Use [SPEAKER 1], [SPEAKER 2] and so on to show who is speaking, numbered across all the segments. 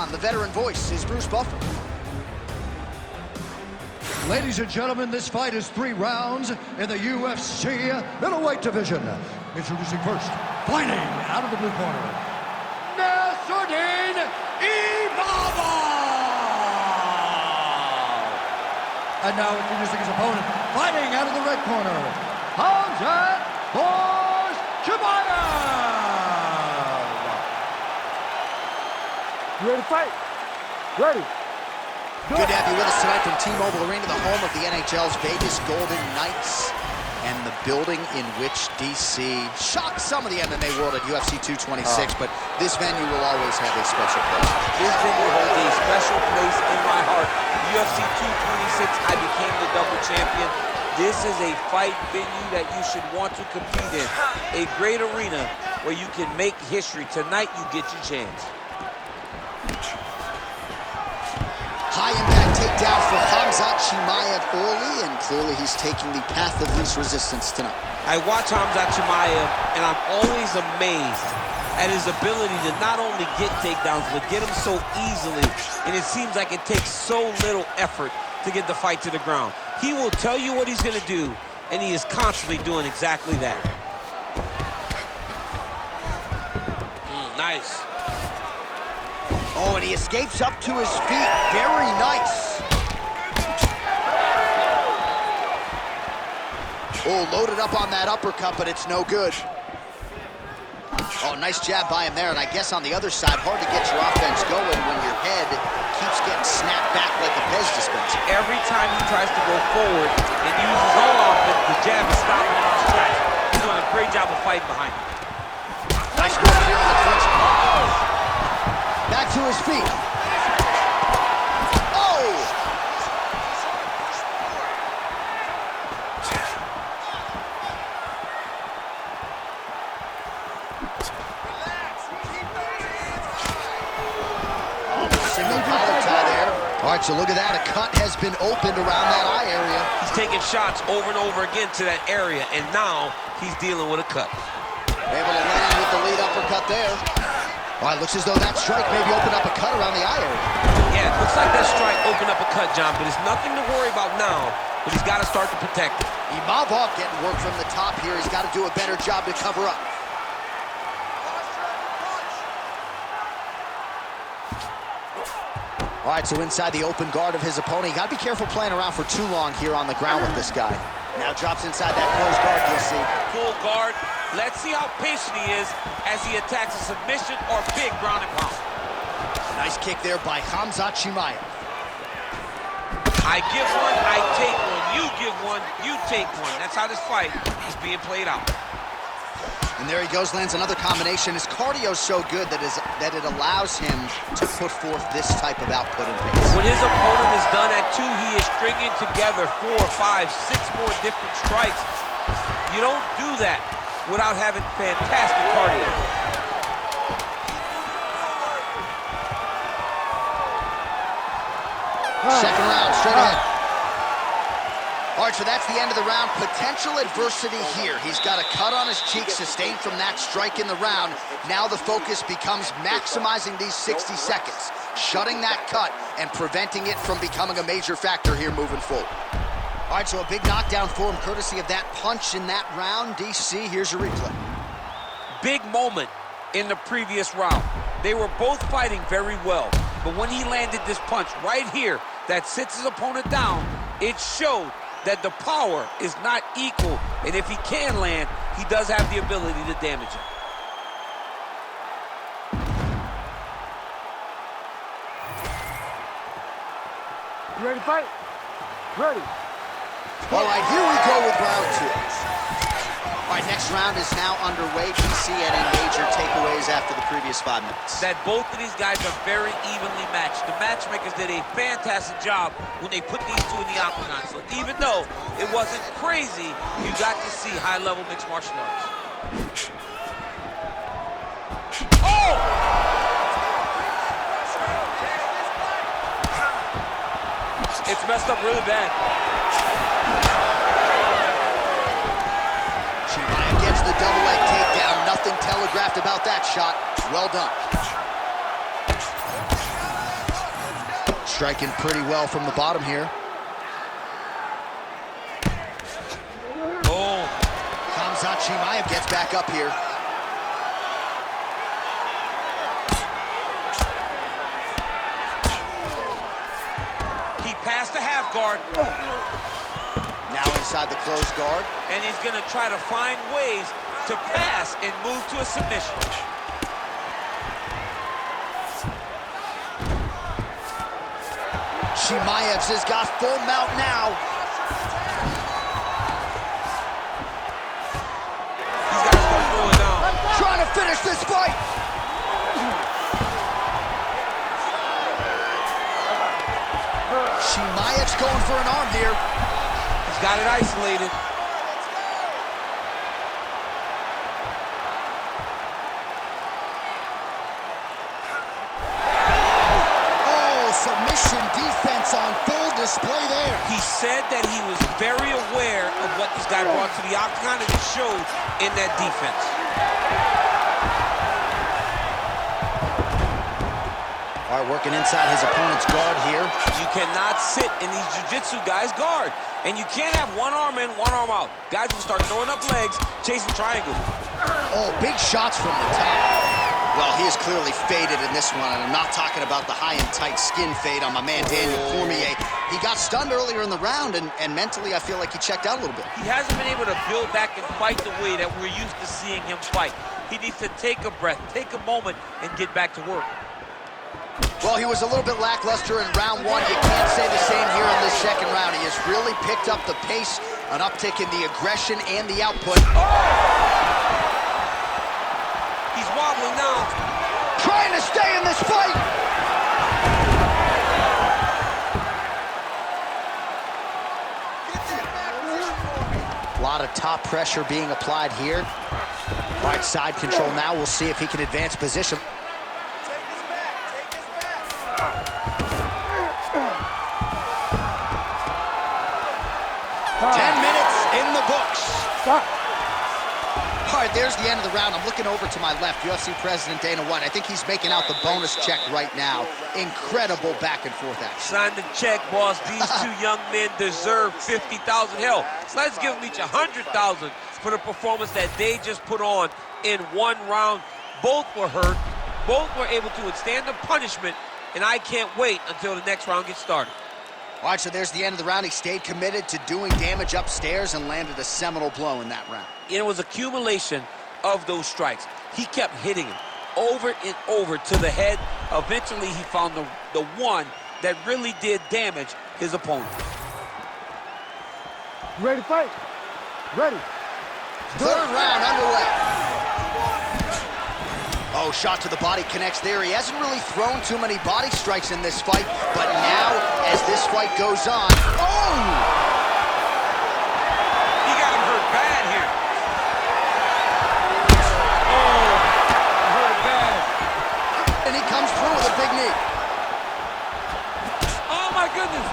[SPEAKER 1] SmackDown, the veteran voice is Bruce Buffer.
[SPEAKER 2] Ladies and gentlemen, this fight is 3 rounds in the UFC Middleweight division. Introducing first, fighting out of the blue corner, Nassourdine Imavov! And now introducing his opponent, fighting out of the red corner, Khamzat Chimaev!
[SPEAKER 3] You ready to fight? Ready.
[SPEAKER 1] Good to have you with us tonight from T-Mobile Arena, the home of the NHL's Vegas Golden Knights, and the building in which DC shocked some of the MMA world at UFC 226, but this venue will always have a special place.
[SPEAKER 4] This venue holds a special place in my heart. UFC 226, I became the double champion. This is a fight venue that you should want to compete in. A great arena where you can make history. Tonight, you get your chance.
[SPEAKER 1] High impact takedown for Khamzat Chimaev early, and clearly he's taking the path of least resistance tonight.
[SPEAKER 4] I watch Khamzat Chimaev, and I'm always amazed at his ability to not only get takedowns, but get them so easily. And it seems like it takes so little effort to get the fight to the ground. He will tell you what he's going to do, and he is constantly doing exactly that. Nice.
[SPEAKER 1] Oh, and he escapes up to his feet. Very nice. Oh, loaded up on that uppercut, but it's no good. Oh, nice jab by him there, and I guess on the other side, hard to get your offense going when your head keeps getting snapped back like a Pez dispenser.
[SPEAKER 4] Every time he tries to go forward and use his own offense, the jab is stopping him on his tracks. He's doing a great job of fighting behind him.
[SPEAKER 1] Nice work here in the clinch. Back to his feet. Oh! Single collar tie there. All right, so look at that. A cut has been opened around that eye area.
[SPEAKER 4] He's taking shots over and over again to that area, and now he's dealing with a cut.
[SPEAKER 1] Able to land with the lead uppercut there. All right, looks as though that strike maybe opened up a cut around the eye area.
[SPEAKER 4] Yeah, it looks like that strike opened up a cut, John, but it's nothing to worry about now, but he's got to start to protect it.
[SPEAKER 1] Imavov getting work from the top here. He's got to do a better job to cover up. All right, so inside the open guard of his opponent. You got to be careful playing around for too long here on the ground with this guy. Now drops inside that closed guard, you'll see.
[SPEAKER 4] Full guard. Let's see how patient he is as he attacks a submission or big ground and pound.
[SPEAKER 1] Nice kick there by Khamzat Chimaev.
[SPEAKER 4] I give one, I take one. You give one, you take one. That's how this fight is being played out.
[SPEAKER 1] And there he goes, lands another combination. His cardio's so good that it allows him to put forth this type of output and pace.
[SPEAKER 4] When his opponent is done at 2, he is stringing together 4, 5, 6 more different strikes. You don't do that without having fantastic cardio.
[SPEAKER 1] Second round, straight ahead. All right, so that's the end of the round. Potential adversity here. He's got a cut on his cheek sustained from that strike in the round. Now the focus becomes maximizing these 60 seconds, shutting that cut and preventing it from becoming a major factor here moving forward. All right, so a big knockdown for him courtesy of that punch in that round. DC, here's your replay.
[SPEAKER 4] Big moment in the previous round. They were both fighting very well, but when he landed this punch right here that sits his opponent down, it showed that the power is not equal, and if he can land, he does have the ability to damage him.
[SPEAKER 3] You ready to fight? Ready.
[SPEAKER 1] All right, here we go with round 2. All right, next round is now underway. DC any major takeaways after the previous 5 minutes?
[SPEAKER 4] That both of these guys are very evenly matched. The matchmakers did a fantastic job when they put these two in the octagon. So even though it wasn't crazy, you got to see high-level mixed martial arts. Oh! It's messed up really bad.
[SPEAKER 1] Chimaev gets the double leg takedown. Nothing telegraphed about that shot. Well done. striking pretty well from the bottom here.
[SPEAKER 4] Oh.
[SPEAKER 1] Khamzat Chimaev gets back up here.
[SPEAKER 4] He passed the half guard.
[SPEAKER 1] Now inside the closed guard.
[SPEAKER 4] And he's gonna try to find ways to pass and move to a submission.
[SPEAKER 1] Chimaev's has got full mount now.
[SPEAKER 4] These guys gonna throw it down.
[SPEAKER 1] Trying to finish this fight. Chimaev's going for an arm here.
[SPEAKER 4] He's got it isolated.
[SPEAKER 1] Submission defense on full display there.
[SPEAKER 4] He said that he was very aware of what this guy brought to the octagon, and it showed in that defense.
[SPEAKER 1] All right, working inside his opponent's guard here.
[SPEAKER 4] You cannot sit in these jiu-jitsu guys' guard, and you can't have one arm in, one arm out. Guys will start throwing up legs, chasing triangles.
[SPEAKER 1] Oh, big shots from the top. Well, he is clearly faded in this one, and I'm not talking about the high and tight skin fade on my man Daniel Cormier. He got stunned earlier in the round, and mentally I feel like he checked out a little bit.
[SPEAKER 4] He hasn't been able to build back and fight the way that we're used to seeing him fight. He needs to take a breath, take a moment, and get back to work.
[SPEAKER 1] Well, he was a little bit lackluster in round one. You can't say the same here in this second round. He has really picked up the pace, an uptick in the aggression and the output.
[SPEAKER 4] He's wobbling now.
[SPEAKER 1] Trying to stay in this fight. A lot of top pressure being applied here. All right, side control now. We'll see if he can advance position.
[SPEAKER 5] Take his back.
[SPEAKER 1] 10 minutes in the books.
[SPEAKER 3] Stop.
[SPEAKER 1] All right, there's the end of the round. I'm looking over to my left, UFC President Dana White. I think he's making out the bonus check right now. Incredible back and forth action.
[SPEAKER 4] Sign the check, boss. These two young men deserve $50,000. Hell, let's give them each $100,000 for the performance that they just put on in one round. Both were hurt. Both were able to withstand the punishment, and I can't wait until the next round gets started.
[SPEAKER 1] All right, so there's the end of the round. He stayed committed to doing damage upstairs and landed a seminal blow in that round.
[SPEAKER 4] It was accumulation of those strikes. He kept hitting him over and over to the head. Eventually, he found the one that really did damage his opponent.
[SPEAKER 3] You ready to fight? Ready.
[SPEAKER 1] Third round underway. Oh, shot to the body connects there. He hasn't really thrown too many body strikes in this fight, but now, as this fight goes on, oh!
[SPEAKER 4] He got him hurt bad here. Oh, hurt bad.
[SPEAKER 1] And he comes through with a big knee.
[SPEAKER 4] Oh, my goodness.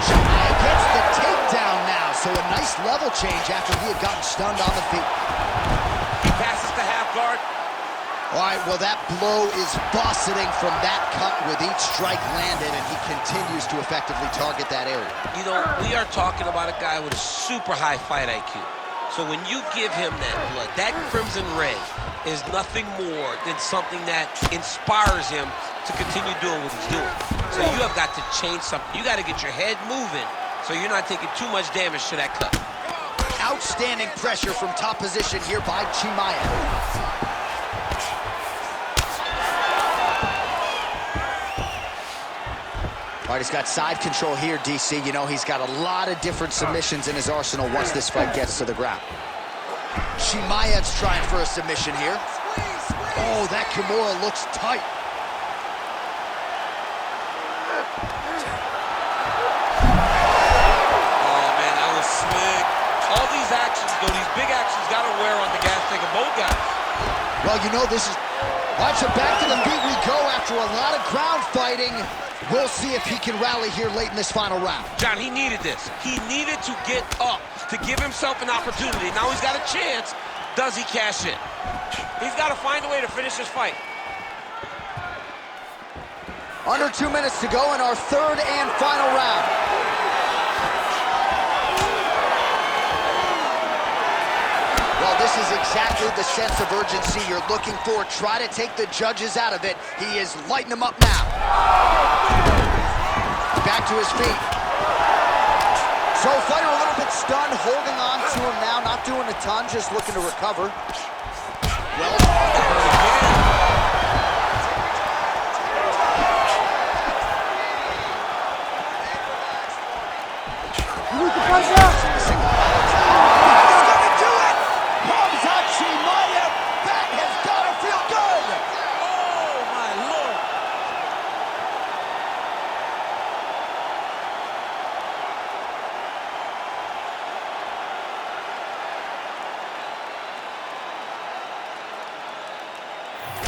[SPEAKER 1] Chimaev gets the takedown now, so a nice level change after he had gotten stunned on the feet.
[SPEAKER 4] Passes the half guard.
[SPEAKER 1] All right, well, that blow is buffeting from that cut with each strike landed, and he continues to effectively target that area.
[SPEAKER 4] You know, we are talking about a guy with a super high fight IQ. So when you give him that blood, that crimson red is nothing more than something that inspires him to continue doing what he's doing. So you have got to change something. You got to get your head moving so you're not taking too much damage to that cut.
[SPEAKER 1] Outstanding pressure from top position here by Chimaev. All right, he's got side control here, DC. You know, he's got a lot of different submissions in his arsenal once this fight gets to the ground. Chimaev's trying for a submission here. Oh, that Kimura looks tight.
[SPEAKER 4] All these actions, though, these big actions got to wear on the gas tank of both guys.
[SPEAKER 1] Well, you know, this is... All right, so back to the feet we go after a lot of ground fighting. We'll see if he can rally here late in this final round.
[SPEAKER 4] John, he needed this. He needed to get up to give himself an opportunity. Now he's got a chance. Does he cash in? He's got to find a way to finish this fight.
[SPEAKER 1] Under 2 minutes to go in our third and final round. Well, this is exactly the sense of urgency you're looking for. Try to take the judges out of it. He is lighting them up now. Back to his feet. So fighter a little bit stunned, holding on to him now, not doing a ton, just looking to recover. Well,
[SPEAKER 3] Right now.
[SPEAKER 1] He's gonna do it! Khamzat Chimaev, that has gotta feel good!
[SPEAKER 4] Oh, my Lord.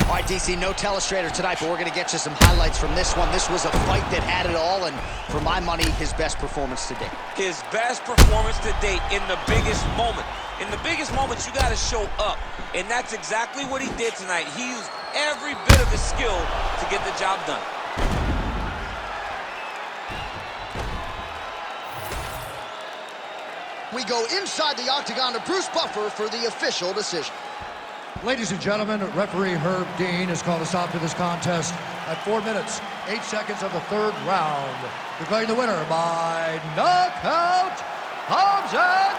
[SPEAKER 1] All right, DC, no telestrator tonight, but we're going to get you some highlights from this one. This was a fight that had it all, and for my money, his best performance to date.
[SPEAKER 4] His best performance to date in the biggest moment. In the biggest moments, you got to show up, and that's exactly what he did tonight. He used every bit of his skill to get the job done.
[SPEAKER 1] We go inside the octagon to Bruce Buffer for the official decision.
[SPEAKER 2] Ladies and gentlemen, referee Herb Dean has called a stop to this contest at 4 minutes, 8 seconds of the third round, declaring the winner by knockout, Khamzat